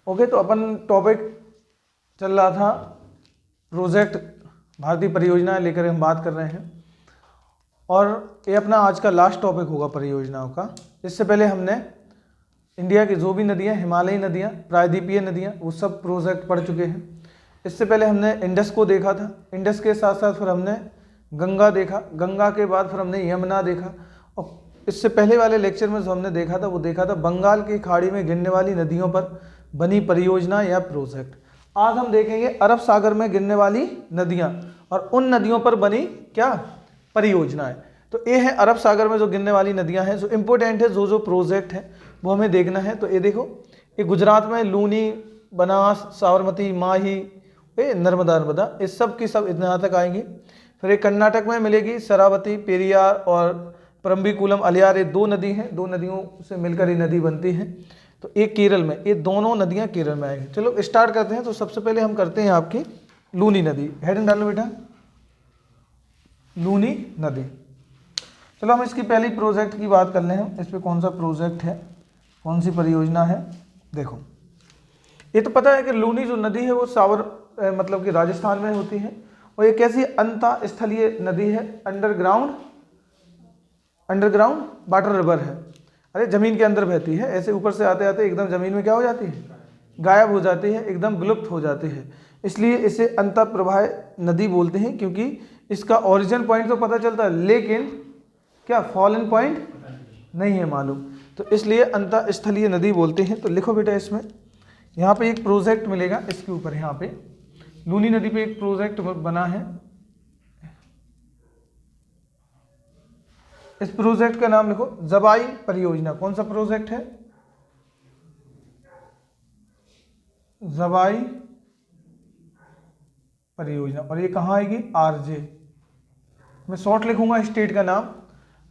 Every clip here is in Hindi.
ओके, तो अपन टॉपिक चल रहा था प्रोजेक्ट भारतीय परियोजना लेकर हम बात कर रहे हैं और ये अपना आज का लास्ट टॉपिक होगा परियोजनाओं का। इससे पहले हमने इंडिया की जो भी नदियाँ, हिमालयी नदियाँ, प्रायद्वीपीय नदियाँ, वो सब प्रोजेक्ट पढ़ चुके हैं। इससे पहले हमने इंडस को देखा था, इंडस के साथ साथ फिर हमने गंगा देखा, गंगा के बाद फिर हमने यमुना देखा और इससे पहले वाले लेक्चर में जो हमने देखा था वो देखा था बंगाल की खाड़ी में गिरने वाली नदियों पर बनी परियोजना या प्रोजेक्ट। आज हम देखेंगे अरब सागर में गिरने वाली नदियाँ और उन नदियों पर बनी क्या परियोजनाएं। तो ये है अरब सागर में जो गिरने वाली नदियाँ हैं, जो इम्पोर्टेंट है, जो प्रोजेक्ट है वो हमें देखना है। तो ये देखो, ये गुजरात में लूनी, बनास, साबरमती, माही, ये नर्मदा, इस सब की सब यहाँ तक आएंगी। फिर एक कर्नाटक में मिलेगी शरावती, पेरियार और परम्बिकुलम, अलियार, ये दो नदी हैं, दो नदियों से मिलकर ये नदी बनती है। तो एक केरल में, ये दोनों नदियाँ केरल में आएंगी। चलो स्टार्ट करते हैं। तो सबसे पहले हम करते हैं आपकी लूनी नदी। हेडिंग डालो बेटा, लूनी नदी। चलो हम इसकी पहली प्रोजेक्ट की बात कर लें। हम इस पर कौन सा प्रोजेक्ट है, कौन सी परियोजना है। देखो, ये तो पता है कि लूनी जो नदी है वो सावर मतलब कि राजस्थान में होती है और ये कैसी अंतः स्थलीय नदी है, अंडरग्राउंड वाटर रिवर है। अरे जमीन के अंदर बहती है, ऐसे ऊपर से आते आते एकदम जमीन में क्या हो जाती है, गायब हो जाती है, एकदम विलुप्त हो जाती है। इसलिए इसे अंतः प्रवाह नदी बोलते हैं, क्योंकि इसका ओरिजिन पॉइंट तो पता चलता है लेकिन क्या फॉलन पॉइंट नहीं है मालूम, तो इसलिए अंतः स्थलीय नदी बोलते हैं। तो लिखो बेटा, इसमें यहाँ पे एक प्रोजेक्ट मिलेगा, इसके ऊपर यहाँ पे लूनी नदी पे एक प्रोजेक्ट बना है। इस प्रोजेक्ट का नाम लिखो जबाई परियोजना। कौन सा प्रोजेक्ट है, जबाई परियोजना। और ये कहाँ आएगी, आरजे। मैं शॉर्ट लिखूंगा स्टेट का नाम।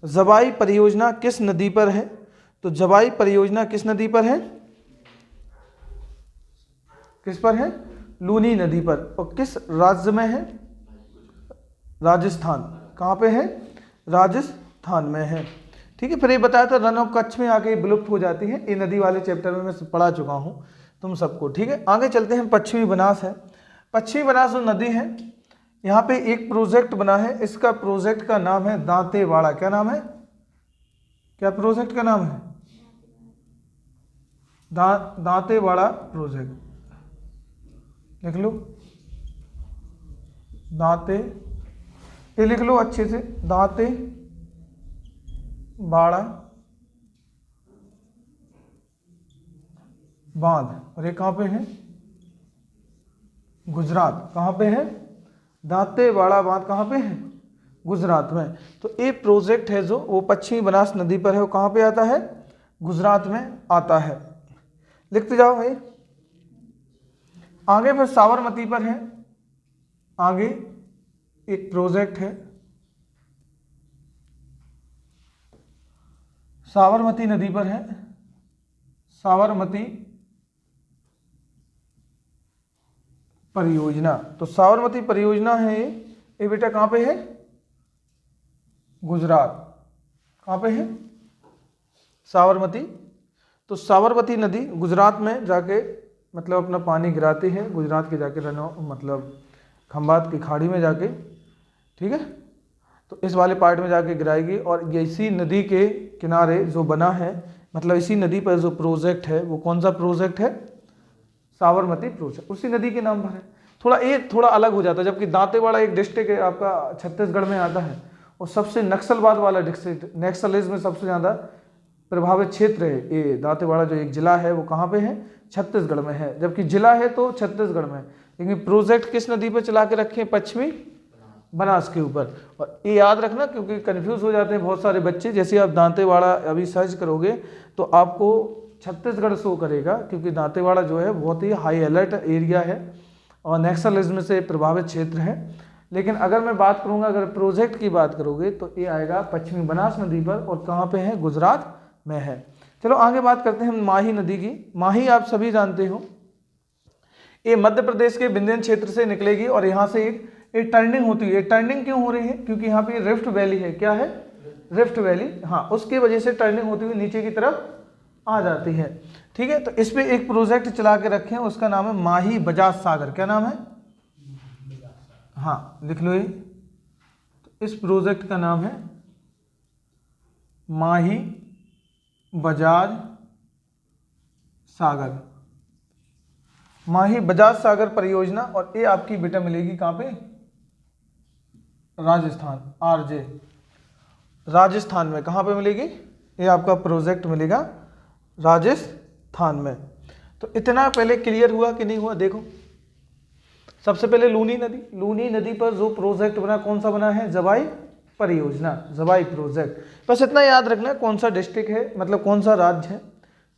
जबाई परियोजना किस नदी पर है, तो जबाई परियोजना किस नदी पर है, किस पर है, लूनी नदी पर। और किस राज्य में है, राजस्थान। कहाँ पे है, राजस्थान में है। ठीक है, फिर ये बताया था रन ऑफ कच्छ में आके विलुप्त हो जाती है। ये नदी वाले चैप्टर में मैं पढ़ा चुका हूँ तुम सबको। ठीक है, आगे चलते हैं। पश्चिमी बनास है, पश्चिमी बनास जो नदी है, यहाँ पे एक प्रोजेक्ट बना है। इसका प्रोजेक्ट का नाम है दांतेवाड़ा। क्या नाम है, क्या प्रोजेक्ट का नाम है, दांतेवाड़ा प्रोजेक्ट। लिख लो दांते, ये लिख लो अच्छे से, दांतेवाड़ा बांध। और ये कहाँ पे है, गुजरात। कहाँ पे है, दांतेवाड़ा बांध कहाँ पे है, गुजरात में। तो ये प्रोजेक्ट है जो वो पश्चिमी बनास नदी पर है। वो कहाँ पे आता है, गुजरात में आता है। लिखते जाओ भाई। आगे फिर साबरमती पर है, आगे एक प्रोजेक्ट है साबरमती नदी पर है, साबरमती परियोजना। तो साबरमती परियोजना है ये बेटा कहाँ पे है, गुजरात। कहाँ पे है, साबरमती। तो साबरमती नदी गुजरात में जाके मतलब अपना पानी गिराती है, गुजरात के जाके मतलब खंबात की खाड़ी में जाके। ठीक है, तो इस वाले पार्ट में जाके गिराएगी और ये इसी नदी के किनारे जो बना है, मतलब इसी नदी पर जो प्रोजेक्ट है वो कौन सा प्रोजेक्ट है, साबरमती प्रोजेक्ट। उसी नदी के नाम पर है। थोड़ा अलग हो जाता है, जबकि दांतेवाड़ा एक डिस्ट्रिक्ट है आपका छत्तीसगढ़ में आता है और सबसे नक्सलवाद वाला डिस्ट्रिक्ट, नक्सलिज्म में सबसे ज़्यादा प्रभावित क्षेत्र है ये दांतेवाड़ा। जो एक जिला है वो कहाँ पे है, छत्तीसगढ़ में है, जबकि जिला है तो छत्तीसगढ़ में। लेकिन प्रोजेक्ट किस नदी पर चला के रखे हैं, पश्चिमी बनास के ऊपर। और ये याद रखना क्योंकि कंफ्यूज हो जाते हैं बहुत सारे बच्चे। जैसे आप दांतेवाड़ा अभी सर्च करोगे तो आपको छत्तीसगढ़ शो करेगा, क्योंकि दांतेवाड़ा जो है बहुत ही हाई अलर्ट एरिया है और नक्सलिज्म से प्रभावित क्षेत्र है। लेकिन अगर मैं बात करूँगा, अगर प्रोजेक्ट की बात करोगे तो ये आएगा पश्चिमी बनास नदी पर और कहाँ पे है, गुजरात में है। चलो आगे बात करते हैं हम माही नदी की। माही आप सभी जानते हो, ये मध्य प्रदेश के विंध्य क्षेत्र से निकलेगी और यहाँ से एक टर्निंग होती है। टर्निंग क्यों हो रही है, क्योंकि यहाँ पे रिफ्ट वैली है। क्या है, रिफ्ट वैली। हाँ, उसकी वजह से टर्निंग होती हुई नीचे की तरफ आ जाती है। ठीक है। तो इस पे एक प्रोजेक्ट चला के रखे हैं, उसका नाम है माही बजाज सागर। क्या नाम है? हाँ लिख लो ये। तो इस प्रोजेक्ट का नाम है माही बजाज सागर, माही बजाज सागर परियोजना। और ये आपकी बेटा मिलेगी कहाँ पे? राजस्थान, आरजे राजस्थान में। कहाँ पे मिलेगी? ये आपका प्रोजेक्ट मिलेगा राजस्थान में। तो इतना पहले क्लियर हुआ कि नहीं हुआ? देखो सबसे पहले लूनी नदी, लूनी नदी पर जो प्रोजेक्ट बना कौन सा बना है? जवाई परियोजना, जवाई प्रोजेक्ट। बस इतना याद रखना है कौन सा डिस्ट्रिक्ट है, मतलब कौन सा राज्य है,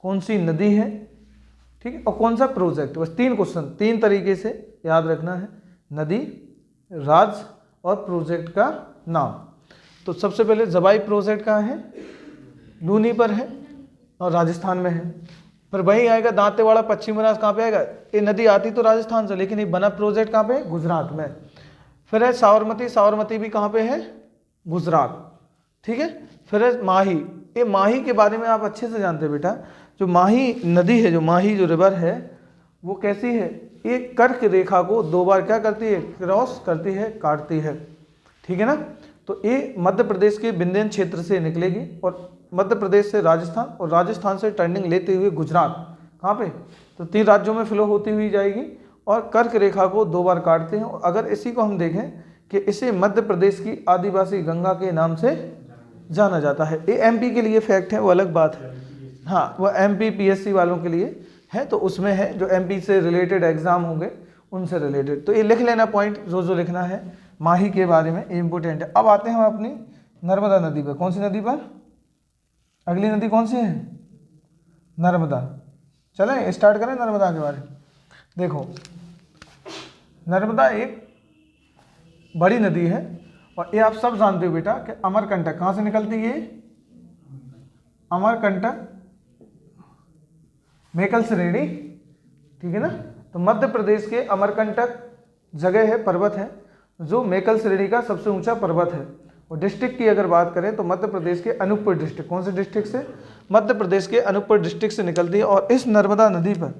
कौन सी नदी है, ठीक है, और कौन सा प्रोजेक्ट। बस 3 क्वेश्चन 3 तरीके से याद रखना है, नदी, राज्य और प्रोजेक्ट का नाम। तो सबसे पहले जवाई प्रोजेक्ट कहाँ है? लूनी पर है और राजस्थान में है। फिर वही आएगा दांतेवाड़ा पश्चिम बनास, कहाँ पे आएगा? ये नदी आती तो राजस्थान से, लेकिन ये बना प्रोजेक्ट कहाँ पे है? गुजरात में। फिर है साबरमती, साबरमती भी कहाँ पे है? गुजरात, ठीक है। फिर है माही, ये माही के बारे में आप अच्छे से जानते हैं बेटा। जो माही नदी है, जो माही जो रिवर है, वो कैसी है? ये कर्क रेखा को 2 बार क्या करती है? क्रॉस करती है, काटती है, ठीक है ना। तो ये मध्य प्रदेश के विंध्यन क्षेत्र से निकलेगी और मध्य प्रदेश से राजस्थान, और राजस्थान से टर्निंग लेते हुए गुजरात, कहाँ पे? तो 3 राज्यों में फ्लो होती हुई जाएगी और कर्क रेखा को 2 बार काटते हैं। और अगर इसी को हम देखें कि इसे मध्य प्रदेश की आदिवासी गंगा के नाम से जाना जाता है। ये एमपी के लिए फैक्ट है, वो अलग बात है। हाँ, वो एमपी पीएससी वालों के लिए है, तो उसमें है जो एमपी से रिलेटेड एग्जाम होंगे उनसे रिलेटेड। तो ये लिख लेना पॉइंट, जो लिखना है माही के बारे में, ये इंपॉर्टेंट है। अब आते हैं हम अपनी नर्मदा नदी पर। कौन सी नदी पर? अगली नदी कौन सी है? नर्मदा। चलें स्टार्ट करें नर्मदा के बारे में। देखो नर्मदा एक बड़ी नदी है और ये आप सब जानते हो बेटा कि अमरकंटक कहाँ से निकलती है? अमरकंटक मेकल श्रेणी, ठीक है ना। तो मध्य प्रदेश के अमरकंटक जगह है, पर्वत है, जो मेकल श्रेणी का सबसे ऊंचा पर्वत है। और डिस्ट्रिक्ट की अगर बात करें तो मध्य प्रदेश के अनूपपुर डिस्ट्रिक्ट, कौन से डिस्ट्रिक्ट से? मध्य प्रदेश के अनूपपुर डिस्ट्रिक्ट से निकलती है। और इस नर्मदा नदी पर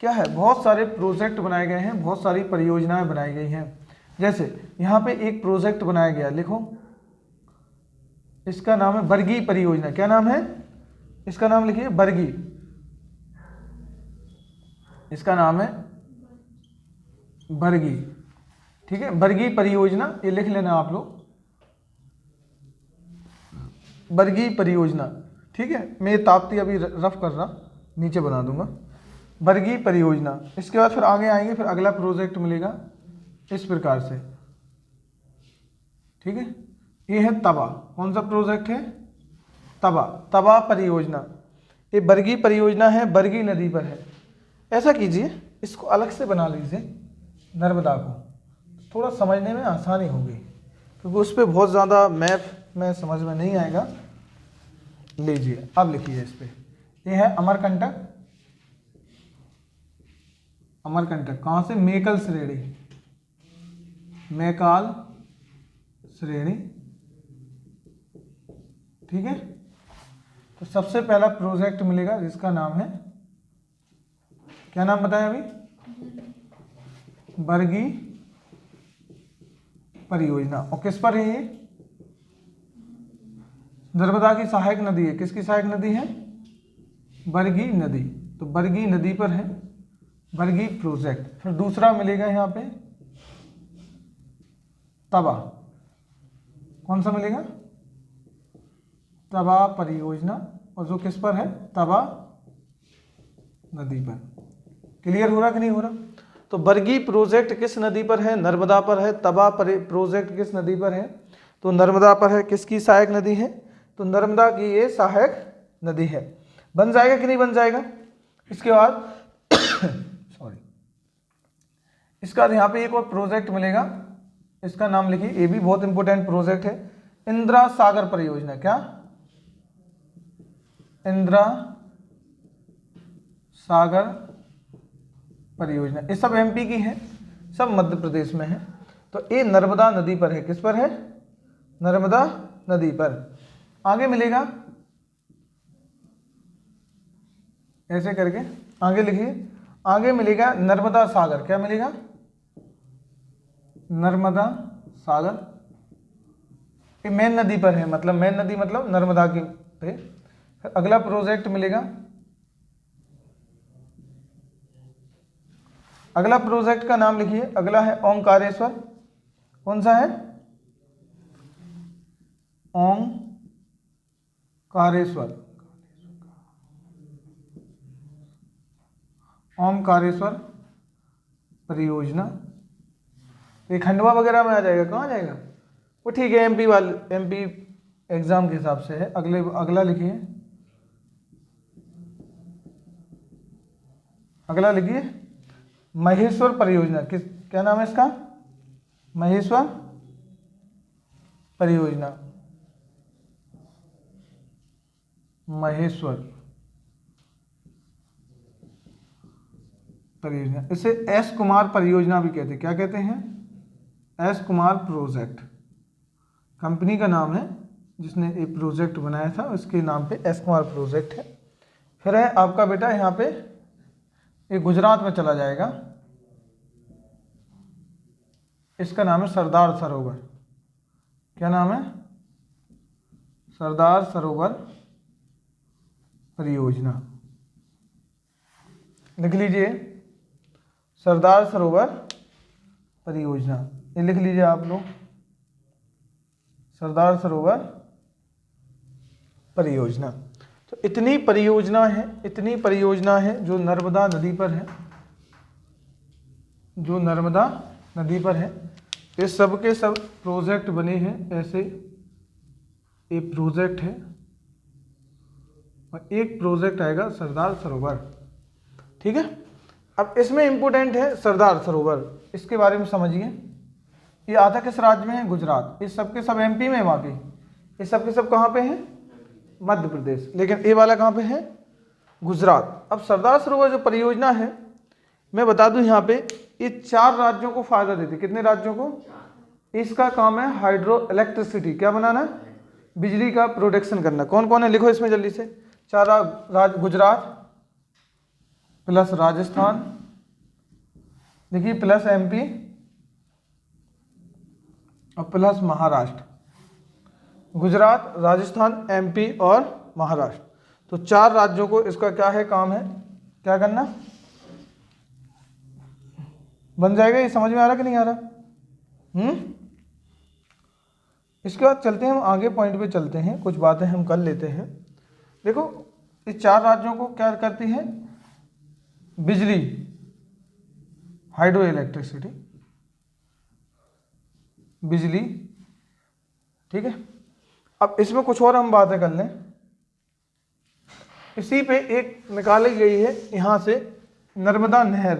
क्या है? बहुत सारे प्रोजेक्ट बनाए गए हैं, बहुत सारी परियोजनाएं बनाई गई हैं। जैसे यहाँ पे एक प्रोजेक्ट बनाया गया, लिखो, इसका नाम है बरगी परियोजना। क्या नाम है इसका? नाम लिखिए बरगी, इसका नाम है बरगी, ठीक है। बरगी परियोजना, ये लिख लेना आप लोग, बरगी परियोजना, ठीक है। मैं ये ताप्ती अभी रफ कर रहा, नीचे बना दूंगा, बरगी परियोजना। इसके बाद फिर आगे आएंगे, फिर अगला प्रोजेक्ट मिलेगा इस प्रकार से, ठीक है। ये है तवा, कौन सा प्रोजेक्ट है? तवा, तवा परियोजना। ये बरगी परियोजना है, बरगी नदी पर है। ऐसा कीजिए, इसको अलग से बना लीजिए नर्मदा को, थोड़ा समझने में आसानी होगी, क्योंकि उस पर बहुत ज़्यादा मैप में समझ में नहीं आएगा। लीजिए अब लिखिए इस पर, ये है अमरकंटक, अमरकंटक कहाँ से? मेकल श्रेणी, मैकाल श्रेणी, ठीक है। तो सबसे पहला प्रोजेक्ट मिलेगा जिसका नाम है, क्या नाम बताया अभी? बरगी परियोजना। और किस पर है ये? नर्मदा की सहायक नदी है। किसकी सहायक नदी है? बरगी नदी। तो बरगी नदी पर है बरगी प्रोजेक्ट। फिर दूसरा मिलेगा यहाँ पे तवा, कौन सा मिलेगा? तवा परियोजना, और जो किस पर है? तवा नदी पर। क्लियर हो रहा कि नहीं हो रहा? तो बरगी प्रोजेक्ट किस नदी पर है? नर्मदा पर है। तवा प्रोजेक्ट किस नदी पर है? तो नर्मदा पर है। किसकी सहायक नदी है? तो नर्मदा की ये सहायक नदी है। बन जाएगा कि नहीं बन जाएगा? इसके बाद सॉरी, इसका यहाँ पे एक और प्रोजेक्ट मिलेगा, इसका नाम लिखिए, ये भी बहुत इंपॉर्टेंट प्रोजेक्ट है, इंदिरा सागर परियोजना। क्या? इंदिरा सागर परियोजना। ये सब एमपी की है, सब मध्य प्रदेश में है। तो ये नर्मदा नदी पर है। किस पर है? नर्मदा नदी पर। आगे मिलेगा ऐसे करके आगे लिखिए। आगे मिलेगा नर्मदा सागर, क्या मिलेगा? नर्मदा सागर। ये मेन नदी पर है, मतलब मेन नदी मतलब नर्मदा की पे। फिर अगला प्रोजेक्ट मिलेगा, अगला प्रोजेक्ट का नाम लिखिए। अगला है ओंकारेश्वर। कौन सा है? ओंकारेश्वर। ओंकारेश्वर परियोजना। ये खंडवा वगैरह में आ जाएगा, कहाँ आ जाएगा वो? ठीक है, एमपी वाले, एमपी एग्जाम के हिसाब से है। अगला लिखिए, अगला लिखिए महेश्वर परियोजना। क्या नाम है इसका? महेश्वर परियोजना। महेश्वर परियोजना, इसे एस कुमार परियोजना भी कहते हैं। क्या कहते हैं? S Kumar project. कंपनी का नाम है जिसने एक प्रोजेक्ट बनाया था, उसके नाम पे एस कुमार प्रोजेक्ट है। फिर है आपका बेटा यहाँ पे, ये गुजरात में चला जाएगा, इसका नाम है सरदार सरोवर। क्या नाम है? सरदार सरोवर परियोजना। लिख लीजिए सरदार सरोवर परियोजना, ये लिख लीजिए आप लोग, सरदार सरोवर परियोजना। तो इतनी परियोजना है, इतनी परियोजना है जो नर्मदा नदी पर है, जो नर्मदा नदी पर है। ये सब के सब प्रोजेक्ट बने हैं ऐसे। एक प्रोजेक्ट है और एक प्रोजेक्ट आएगा सरदार सरोवर, ठीक है। अब इसमें इंपॉर्टेंट है सरदार सरोवर, इसके बारे में समझिए। ये आता किस राज्य में है? गुजरात। ये सब के सब एमपी में, वहाँ पे ये सब के सब कहाँ पे हैं? मध्य प्रदेश। लेकिन ये वाला कहाँ पे है? गुजरात। अब सरदार सरोवर जो परियोजना है, मैं बता दूं यहाँ पे, ये 4 राज्यों को फायदा देती है। कितने राज्यों को? इसका काम है हाइड्रो इलेक्ट्रिसिटी, क्या बनाना? बिजली का प्रोडक्शन करना। कौन कौन है लिखो इसमें जल्दी से। 4 गुजरात प्लस राजस्थान, देखिए प्लस एमपी और प्लस महाराष्ट्र। गुजरात, राजस्थान, एमपी और महाराष्ट्र, तो 4 राज्यों को इसका क्या है? काम है क्या करना? बन जाएगा। ये समझ में आ रहा कि नहीं आ रहा? इसके बाद चलते हैं हम आगे, पॉइंट पे चलते हैं, कुछ बातें हम कर लेते हैं। देखो इस 4 राज्यों को क्या करती है? बिजली, हाइड्रो इलेक्ट्रिसिटी, बिजली, ठीक है। अब इसमें कुछ और हम बातें कर लें। इसी पे एक निकाली गई है यहाँ से नर्मदा नहर।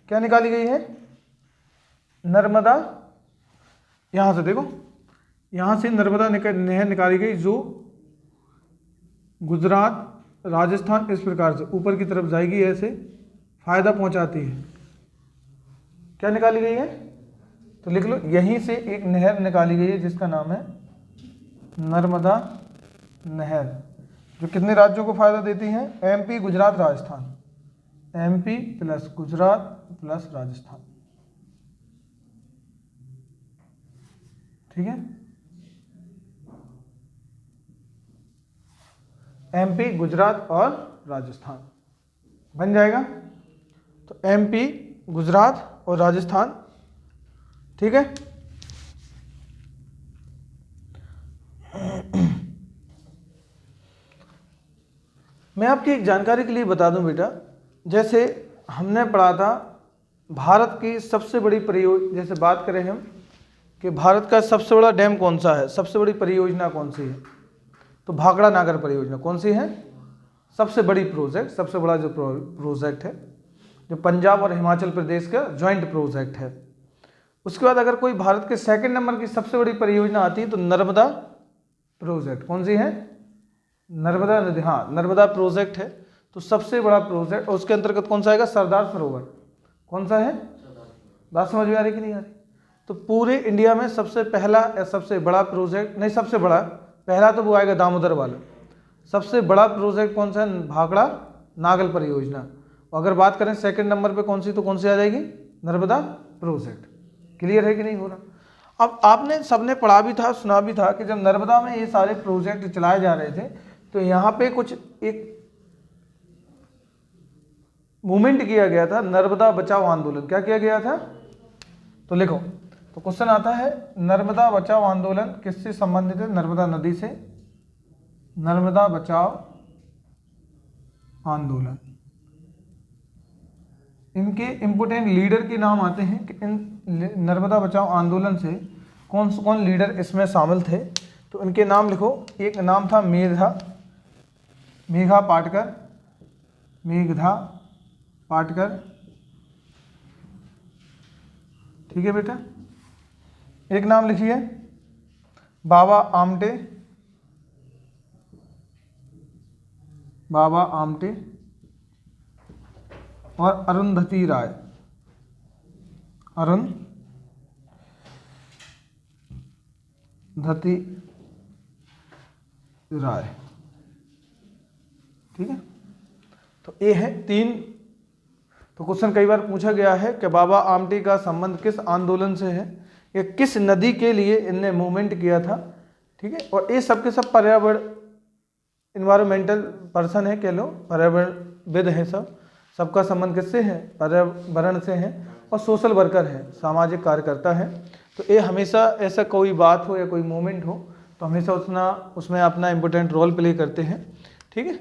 क्या निकाली गई है? नर्मदा, यहाँ से देखो, यहाँ से नर्मदा नहर निकाली गई, जो गुजरात, राजस्थान इस प्रकार से ऊपर की तरफ जाएगी, ऐसे फायदा पहुँचाती है। क्या निकाली गई है? तो लिख लो, यहीं से एक नहर निकाली गई है जिसका नाम है नर्मदा नहर, जो कितने राज्यों को फायदा देती है? MP, Gujarat, Rajasthan. MP plus Gujarat plus Rajasthan, ठीक है। एमपी, गुजरात और राजस्थान बन जाएगा। तो एमपी, गुजरात और राजस्थान, ठीक है। मैं आपकी एक जानकारी के लिए बता दूं बेटा, जैसे हमने पढ़ा था भारत की सबसे बड़ी परियोजना, जैसे बात करें हम कि भारत का सबसे बड़ा डैम कौन सा है, सबसे बड़ी परियोजना कौन सी है, तो भाखड़ा नागर परियोजना कौन सी है? सबसे बड़ी प्रोजेक्ट, सबसे बड़ा जो प्रोजेक्ट है, जो पंजाब और हिमाचल प्रदेश का ज्वाइंट प्रोजेक्ट है। उसके बाद अगर कोई भारत के 2nd नंबर की सबसे बड़ी परियोजना आती है तो नर्मदा प्रोजेक्ट। कौन सी है? नर्मदा नदी, हाँ नर्मदा प्रोजेक्ट है, तो सबसे बड़ा प्रोजेक्ट। और उसके अंतर्गत कौन सा आएगा? सरदार सरोवर। कौन सा है? बात समझ में आ रही कि नहीं आ रही? तो पूरे इंडिया में सबसे पहला या सबसे बड़ा प्रोजेक्ट, नहीं सबसे बड़ा, पहला तो वो आएगा दामोदर वाला। सबसे बड़ा प्रोजेक्ट कौन सा है? भाखड़ा नागल परियोजना। और अगर बात करें सेकंड नंबर पे कौन सी, तो कौन सी आ जाएगी, नर्मदा प्रोजेक्ट। क्लियर है कि नहीं हो रहा। अब आपने सबने पढ़ा भी था, सुना भी था कि जब नर्मदा में ये सारे प्रोजेक्ट चलाए जा रहे थे तो यहाँ पे कुछ एक मूवमेंट किया गया था, नर्मदा बचाओ आंदोलन। क्या किया गया था, तो लिखो। तो क्वेश्चन आता है नर्मदा बचाओ आंदोलन किससे संबंधित है, नर्मदा नदी से। नर्मदा बचाओ आंदोलन, इनके इंपोर्टेंट लीडर के नाम आते हैं कि इन नर्मदा बचाओ आंदोलन से कौन कौन लीडर इसमें शामिल थे। तो इनके नाम लिखो। एक नाम था मेघा पाटकर, मेघा पाटकर, ठीक है बेटा। एक नाम लिखिए बाबा आमटे, बाबा आमटे और अरुंधति राय, अरुंधति राय, ठीक है। तो ये है तीन। तो क्वेश्चन कई बार पूछा गया है कि बाबा आमटे का संबंध किस आंदोलन से है या किस नदी के लिए इनने मूवमेंट किया था, ठीक है। और ये सब के सब पर्यावरण इन्वायरमेंटल पर्सन है, कह लो पर्यावरणविद है। सबका संबंध किससे है, पर्यावरण से है। और सोशल वर्कर है, सामाजिक कार्यकर्ता है। तो ये हमेशा ऐसा कोई बात हो या कोई मूवमेंट हो तो हमेशा उसमें अपना इम्पोर्टेंट रोल प्ले करते हैं, ठीक है।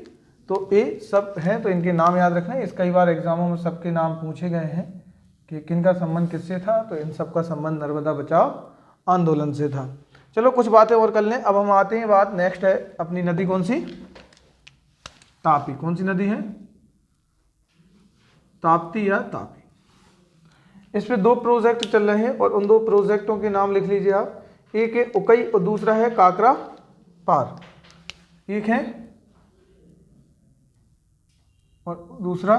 तो ये सब है, तो इनके नाम याद रखना है। इस कई बार एग्जामों में सबके नाम पूछे गए हैं कि किनका संबंध किससे था, तो इन सब का संबंध नर्मदा बचाओ आंदोलन से था। चलो कुछ बातें और कर लें। अब हम आते हैं, बात नेक्स्ट है अपनी नदी कौन सी, तापी। कौन सी नदी है, ताप्ती या तापी। इस पे दो प्रोजेक्ट चल रहे हैं और उन दो प्रोजेक्टों के नाम लिख लीजिए आप। एक है उकई और दूसरा है काकरा पार। एक है और दूसरा,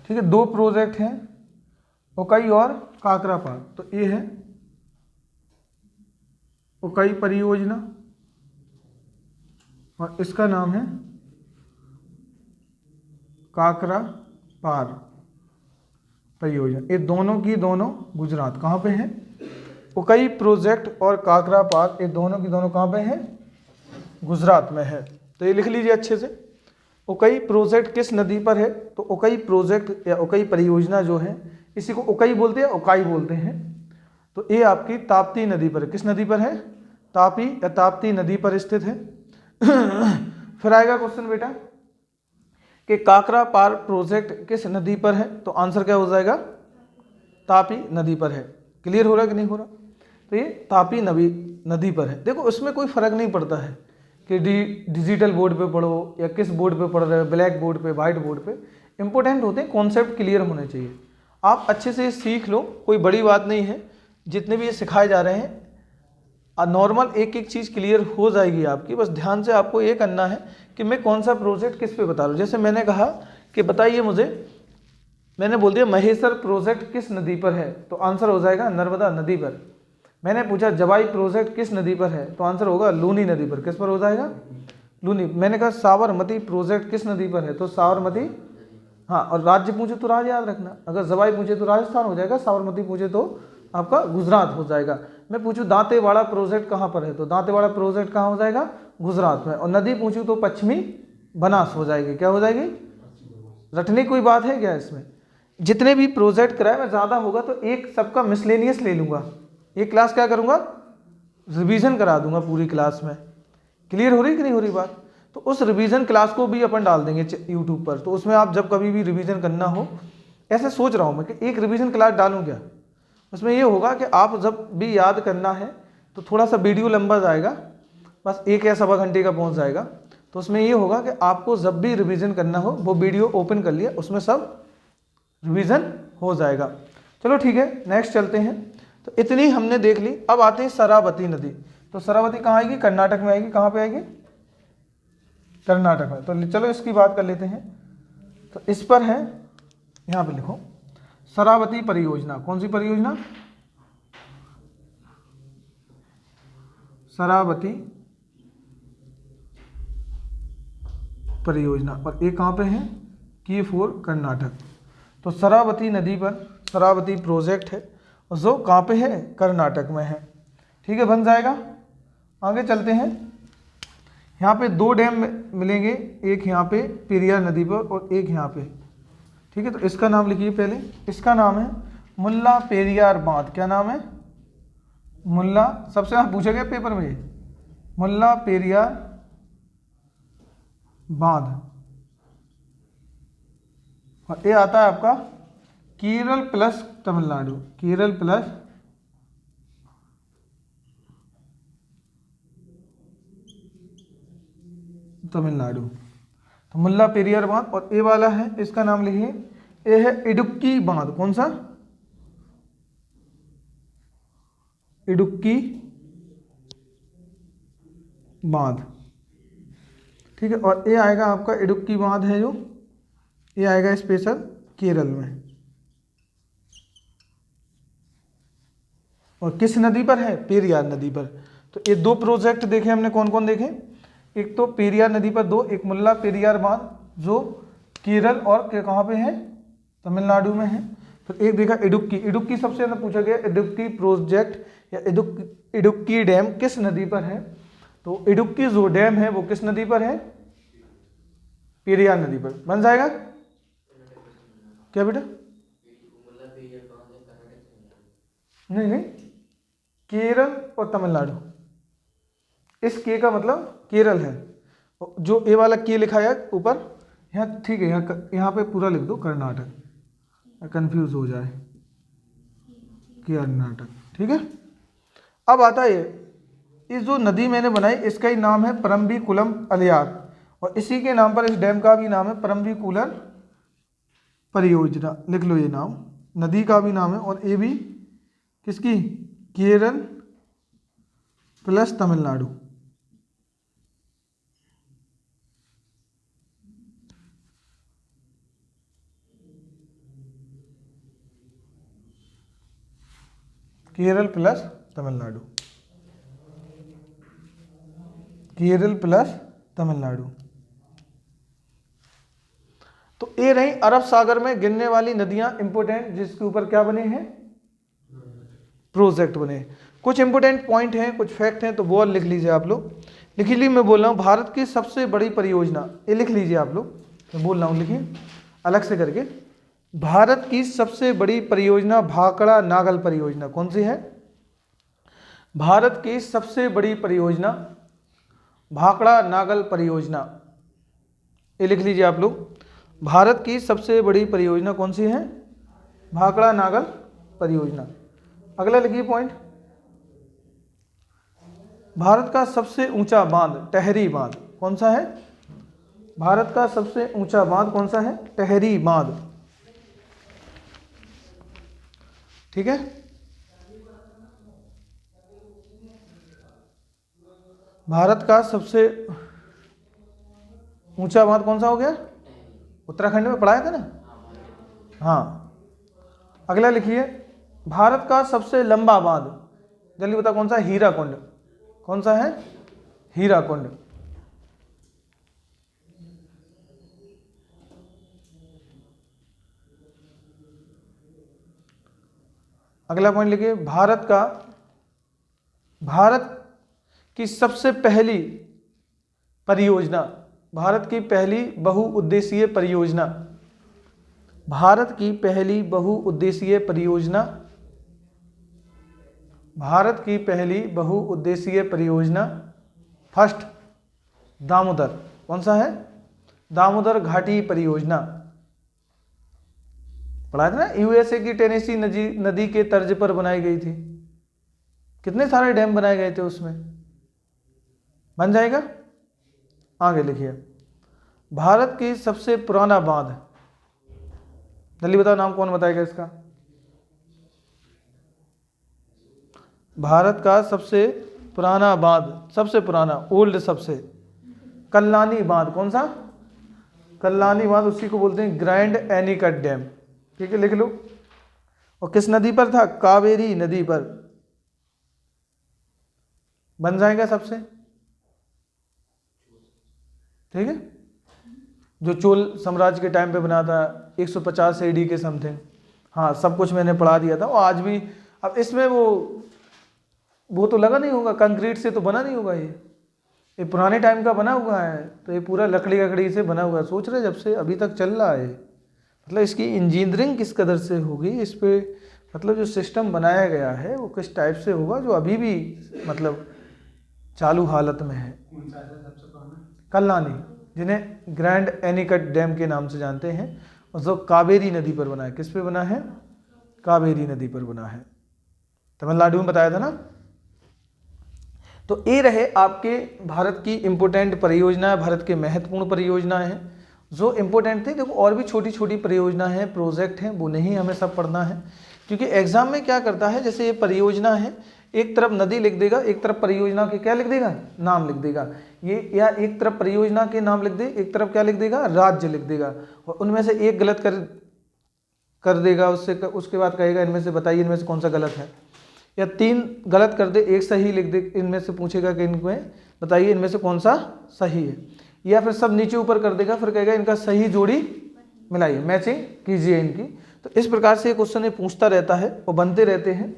ठीक है। दो प्रोजेक्ट हैं उकई और काकरा पार। तो ये है उकई परियोजना और इसका नाम है काकरा पार परियोजना। ये दोनों की दोनों गुजरात कहाँ पे है, उकई प्रोजेक्ट और काकरा पार, ये दोनों की दोनों कहाँ पे है, गुजरात में है। तो ये लिख लीजिए अच्छे से। उकई प्रोजेक्ट किस नदी पर है, तो उकई प्रोजेक्ट या उकई परियोजना जो है, इसी को उकई बोलते हैं, उकाई बोलते हैं। तो ये आपकी ताप्ती नदी पर है। किस नदी पर है, तापी या ताप्ती नदी पर स्थित है। फिर आएगा क्वेश्चन बेटा कि काकरा पार प्रोजेक्ट किस नदी पर है, तो आंसर क्या हो जाएगा, तापी नदी पर है। क्लियर हो रहा कि नहीं हो रहा। तो ये तापी नदी पर है। देखो उसमें कोई फर्क नहीं पड़ता है कि डिजिटल बोर्ड पे पढ़ो या किस बोर्ड पे पढ़ रहे हो, ब्लैक बोर्ड पे, वाइट बोर्ड पे। इंपॉर्टेंट होते हैं कॉन्सेप्ट क्लियर होने चाहिए। आप अच्छे से सीख लो, कोई बड़ी बात नहीं है। जितने भी ये सिखाए जा रहे हैं नॉर्मल एक एक चीज़ क्लियर हो जाएगी आपकी। बस ध्यान से आपको ये करना है कि मैं कौन सा प्रोजेक्ट किस पे बता रहा हूँ। जैसे मैंने कहा कि बताइए मुझे, मैंने बोल दिया महेश्वर प्रोजेक्ट किस नदी पर है, तो आंसर हो जाएगा नर्मदा नदी पर। मैंने पूछा जवाई प्रोजेक्ट किस नदी पर है, तो आंसर होगा लूनी नदी पर। किस पर हो जाएगा, लूनी। मैंने कहा साबरमती प्रोजेक्ट किस नदी पर है, तो साबरमती। हाँ, और राज्य पूछे तो राज्य याद रखना। अगर जवाई पूछे तो राजस्थान हो जाएगा, साबरमती पूछे तो आपका गुजरात हो जाएगा। मैं पूछूं दांतेवाड़ा प्रोजेक्ट कहाँ पर है, तो दांतेवाड़ा प्रोजेक्ट कहाँ हो जाएगा, गुजरात में। और नदी पूछूं तो पश्चिमी बनास हो जाएगी। क्या हो जाएगी, रटने कोई बात है क्या इसमें। जितने भी प्रोजेक्ट कराए, मैं ज़्यादा होगा तो एक सबका मिसलेनियस ले लूँगा। एक क्लास क्या करूँगा, रिवीजन करा दूंगा पूरी क्लास में। क्लियर हो रही कि नहीं हो रही बात। तो उस रिवीजन क्लास को भी अपन डाल देंगे यूट्यूब पर। तो उसमें आप जब कभी भी रिवीजन करना हो, ऐसे सोच रहा हूँ मैं कि एक रिवीजन क्लास डालूँ क्या। उसमें ये होगा कि आप जब भी याद करना है तो थोड़ा सा वीडियो लंबा जाएगा, बस 1 या सवा घंटे का पहुँच जाएगा। तो उसमें ये होगा कि आपको जब भी रिवीजन करना हो वो वीडियो ओपन कर लिया, उसमें सब रिवीजन हो जाएगा। चलो ठीक है, नेक्स्ट चलते हैं। तो इतनी हमने देख ली। अब आते हैं शरावती नदी। तो शरावती कहाँ आएगी, कर्नाटक में आएगी। कहाँ पे आएगी, कर्नाटक में। तो चलो इसकी बात कर लेते हैं। तो इस पर है, यहाँ पे लिखो शरावती परियोजना। कौन सी परियोजना, शरावती परियोजना, और ये कहाँ पे है, K4 कर्नाटक। तो शरावती नदी पर शरावती प्रोजेक्ट है जो कहाँ पे है, कर्नाटक में है। ठीक है, बन जाएगा। आगे चलते हैं। यहाँ पे दो डैम मिलेंगे, एक यहाँ पे पेरियार नदी पर और एक यहाँ पे। ठीक है, तो इसका नाम लिखिए पहले। इसका नाम है मुल्ला पेरियार बांध। क्या नाम है, मुल्ला, सबसे ज़्यादा पूछा गया पेपर में ये, मुल्ला पेरियार बांध। और ये आता है आपका केरल प्लस तमिलनाडु, केरल प्लस तमिलनाडु। तो मुल्ला पेरियार बांध, और ये वाला है, इसका नाम लिखिए, ये है इडुक्की बांध। कौन सा, इडुक्की बांध। ठीक है, और ये आएगा आपका इडुक्की बांध है जो, ये आएगा स्पेशल केरल में। और किस नदी पर है, पेरियार नदी पर। तो ये दो प्रोजेक्ट देखे हमने, कौन कौन देखे, एक तो पेरियार नदी पर दो, एक मुल्ला पेरियार बांध जो केरल और कहाँ पे है, तमिलनाडु में है। फिर एक देखा इडुक्की, इडुक्की सबसे ज़्यादा पूछा गया, इडुक्की प्रोजेक्ट या इडुक्की डैम किस नदी पर है। तो इडुक्की जो डैम है वो किस नदी पर है, पेरियार नदी पर। बन जाएगा क्या बेटा, नहीं नहीं, केरल और तमिलनाडु, इस के का मतलब केरल है, जो ए वाला के लिखा है ऊपर यहाँ, ठीक है, यहाँ पे पूरा लिख दो कर्नाटक, कंफ्यूज हो जाए, कर्नाटक। ठीक है, अब आता है ये जो नदी मैंने बनाई इसका ही नाम है परम्बिकुलम अलियार, और इसी के नाम पर इस डैम का भी नाम है परम्बिकुलर परियोजना। लिख लो ये नाम, नदी का भी नाम है, और ये भी किसकी, Kerala plus Tamil Nadu. Kerala plus Tamil Nadu, Kerala plus Tamil Nadu. तो ये रही अरब सागर में गिरने वाली नदियां इंपोर्टेंट, जिसके ऊपर क्या बने हैं, प्रोजेक्ट बने। कुछ इंपोर्टेंट पॉइंट हैं, कुछ फैक्ट हैं, तो वो लिख लीजिए आप लोग। लिख लीजिए, मैं बोल रहा हूँ भारत की सबसे बड़ी परियोजना, ये लिख लीजिए आप लोग, मैं बोल रहा हूँ, लिखिए अलग से करके। भारत की सबसे बड़ी परियोजना भाखड़ा नागल परियोजना। कौन सी है, भारत की सबसे बड़ी परियोजना भाखड़ा नागल परियोजना, ये लिख लीजिए आप लोग। भारत की सबसे बड़ी परियोजना कौन सी है, भाखड़ा नागल परियोजना। अगला लिखिए पॉइंट, भारत का सबसे ऊंचा बांध टहरी बांध। कौन सा है, भारत का सबसे ऊंचा बांध कौन सा है, टहरी बांध। ठीक है, भारत का सबसे ऊंचा बांध कौन सा हो गया, उत्तराखंड में पढ़ाया था ना। हाँ, अगला लिखिए, भारत का सबसे लंबा बांध, जल्दी बता कौन सा, हीराकुंड। कौन सा है, हीराकुंड। अगला पॉइंट लिखिए, भारत की सबसे पहली परियोजना, भारत की पहली बहुउद्देशीय परियोजना, भारत की पहली बहुउद्देशीय परियोजना, भारत की पहली बहुउद्देशीय परियोजना, फर्स्ट दामोदर। कौन सा है, दामोदर घाटी परियोजना। पढ़ा था ना, यूएसए की टेनेसी नदी के तर्ज पर बनाई गई थी। कितने सारे डैम बनाए गए थे उसमें, बन जाएगा। आगे लिखिए, भारत की सबसे पुराना बांध, जल्दी बताओ नाम, कौन बताएगा इसका। भारत का सबसे पुराना बांध, सबसे पुराना, ओल्ड सबसे, कल्लानी बांध। कौन सा, कल्लानी बांध, उसी को बोलते हैं ग्रैंड एनीकट डैम। ठीक है, लिख लो। और किस नदी पर था, कावेरी नदी पर। बन जाएगा सबसे। ठीक है, जो चोल साम्राज्य के टाइम पे बना था 150 AD के समथिंग। हाँ, सब कुछ मैंने पढ़ा दिया था। और आज भी, अब इसमें वो तो लगा नहीं होगा, कंक्रीट से तो बना नहीं होगा, ये पुराने टाइम का बना हुआ है, तो ये पूरा लकड़ी से बना हुआ है। सोच रहे जब से अभी तक चल रहा है, मतलब इसकी इंजीनियरिंग किस कदर से होगी, इस पे मतलब जो सिस्टम बनाया गया है वो किस टाइप से होगा, जो अभी भी मतलब चालू हालत में है। कल्लानी, जिन्हें ग्रैंड एनीकट डैम के नाम से जानते हैं, और जो कावेरी नदी पर बना है। किस पे बना है? कावेरी नदी पर बना है, तमिलनाडु में बताया था ना। तो ये रहे आपके भारत की इम्पोर्टेंट परियोजना, भारत के महत्वपूर्ण परियोजना है जो इम्पोर्टेंट थे। देखो और भी छोटी छोटी परियोजना है, प्रोजेक्ट हैं, वो नहीं हमें सब पढ़ना है, क्योंकि एग्जाम में क्या करता है, जैसे ये परियोजना है, एक तरफ नदी लिख देगा, एक तरफ परियोजना के क्या लिख देगा, नाम लिख देगा ये, या एक तरफ परियोजना के नाम लिख दे, एक तरफ क्या लिख देगा, राज्य लिख देगा, और उनमें से एक गलत कर देगा, उसके बाद कहेगा इनमें से बताइए इनमें से कौन सा गलत है, या 3 गलत कर दे, एक सही लिख दे, इनमें से पूछेगा कि इनमें बताइए इनमें से कौन सा सही है, या फिर सब नीचे ऊपर कर देगा, फिर कहेगा इनका सही जोड़ी मिलाइए, मैचिंग कीजिए इनकी। तो इस प्रकार से क्वेश्चन ये पूछता रहता है और बनते रहते हैं।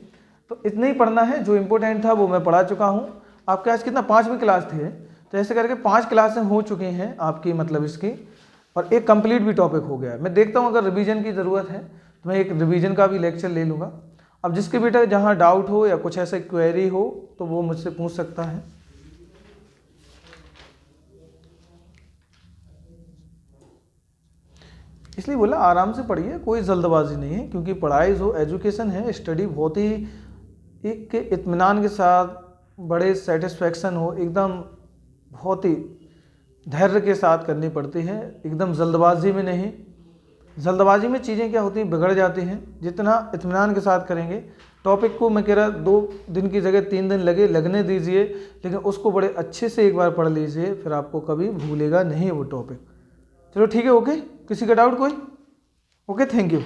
तो इतना ही पढ़ना है, जो इम्पोर्टेंट था वो मैं पढ़ा चुका हूँ। आपके आज कितना 5वीं क्लास थे, तो ऐसे करके 5 क्लासें हो चुकी हैं आपकी, मतलब इसकी, और एक कंप्लीट भी टॉपिक हो गया है। मैं देखता हूँ अगर रिवीजन की ज़रूरत है तो मैं एक रिवीजन का भी लेक्चर ले लूँगा। अब जिसके बेटा जहाँ डाउट हो या कुछ ऐसा क्वेरी हो तो वो मुझसे पूछ सकता है। इसलिए बोला आराम से पढ़िए, कोई जल्दबाजी नहीं है, क्योंकि पढ़ाई जो एजुकेशन है, स्टडी बहुत ही एक इत्मीनान के साथ, बड़े सेटिस्फेक्शन हो, एकदम बहुत ही धैर्य के साथ करनी पड़ती है, एकदम जल्दबाजी में नहीं। जल्दबाजी में चीज़ें क्या होती हैं, बिगड़ जाती हैं। जितना इत्मीनान के साथ करेंगे, टॉपिक को मैं कह रहा 2 दिन की जगह 3 दिन लगने दीजिए, लेकिन उसको बड़े अच्छे से एक बार पढ़ लीजिए, फिर आपको कभी भूलेगा नहीं वो टॉपिक। चलो ठीक है, ओके। किसी का डाउट कोई? Okay, thank you.